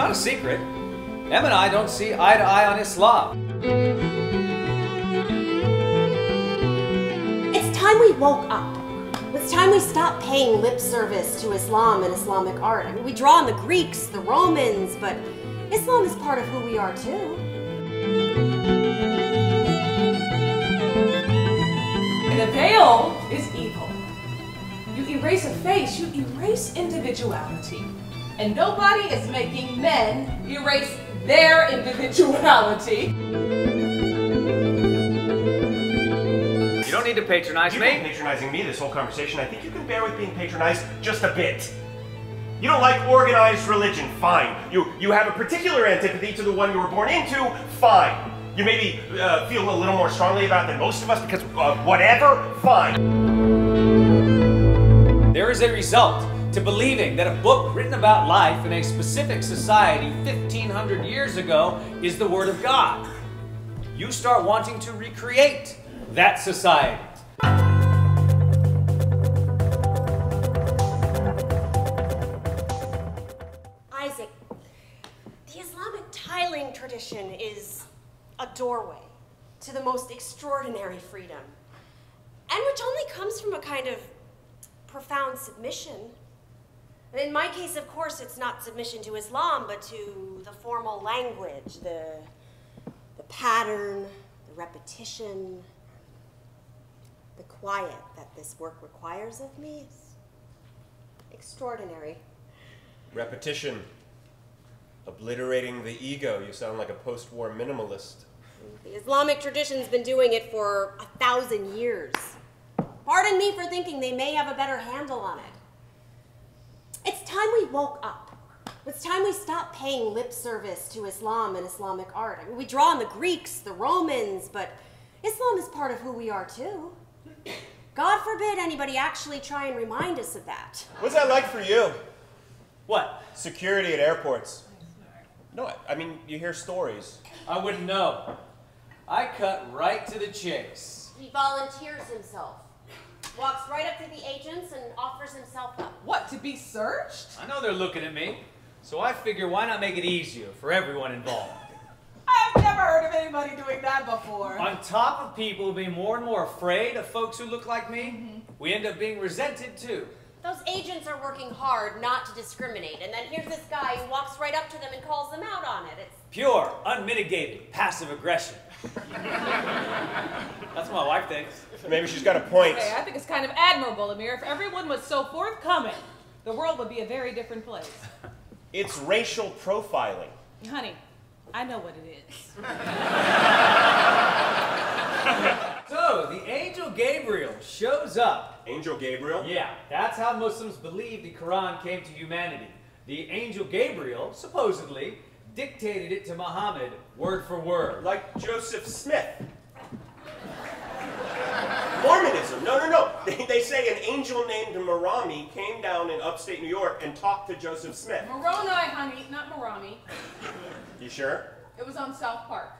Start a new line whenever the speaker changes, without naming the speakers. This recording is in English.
not a secret. Em and I don't see eye to eye on Islam.
It's time we woke up. It's time we stopped paying lip service to Islam and Islamic art. I mean, we draw on the Greeks, the Romans, but Islam is part of who we are too.
The veil is evil. You erase a face, you erase individuality. And nobody is making men erase their individuality.
You don't need to patronize me.
You've been patronizing me this whole conversation. I think you can bear with being patronized just a bit. You don't like organized religion, fine. You have a particular antipathy to the one you were born into, fine. You maybe feel a little more strongly about it than most of us because whatever, fine.
There is a result to believing that a book written about life in a specific society 1,500 years ago is the Word of God. You start wanting to recreate that society.
Isaac, the Islamic tiling tradition is a doorway to the most extraordinary freedom, and which only comes from a kind of profound submission. And in my case, of course, it's not submission to Islam, but to the formal language, the pattern, the repetition, the quiet that this work requires of me is extraordinary.
Repetition. Obliterating the ego. You sound like a post-war minimalist.
The Islamic tradition's been doing it for 1,000 years. Pardon me for thinking they may have a better handle on it. It's time we woke up. It's time we stopped paying lip service to Islam and Islamic art. I mean, we draw on the Greeks, the Romans, but Islam is part of who we are too. God forbid anybody actually try and remind us of that.
What's that like for you?
What?
Security at airports. No, I mean, you hear stories.
I wouldn't know. I cut right to the chase.
He volunteers himself. Walks right up to the agents and offers himself up.
What, to be searched?
I know they're looking at me, so I figure why not make it easier for everyone involved.
I've never heard of anybody doing that before.
On top of people being more and more afraid of folks who look like me, we end up being resented too.
Those agents are working hard not to discriminate, and then here's this guy who walks right up to them and calls them out on it. It's
pure, unmitigated, passive aggression. That's what my wife thinks.
Maybe she's got a point.
Okay, I think it's kind of admirable, Amir. If everyone was so forthcoming, the world would be a very different place.
It's racial profiling.
Honey, I know what it is.
So, the angel Gabriel shows up.
Angel Gabriel?
Yeah, that's how Muslims believe the Quran came to humanity. The angel Gabriel, supposedly, dictated it to Muhammad, word for word.
Like Joseph Smith. Mormonism. No. They say an angel named Marami came down in upstate New York and talked to Joseph Smith.
Moroni, honey, not Marami.
You sure?
It was on South Park.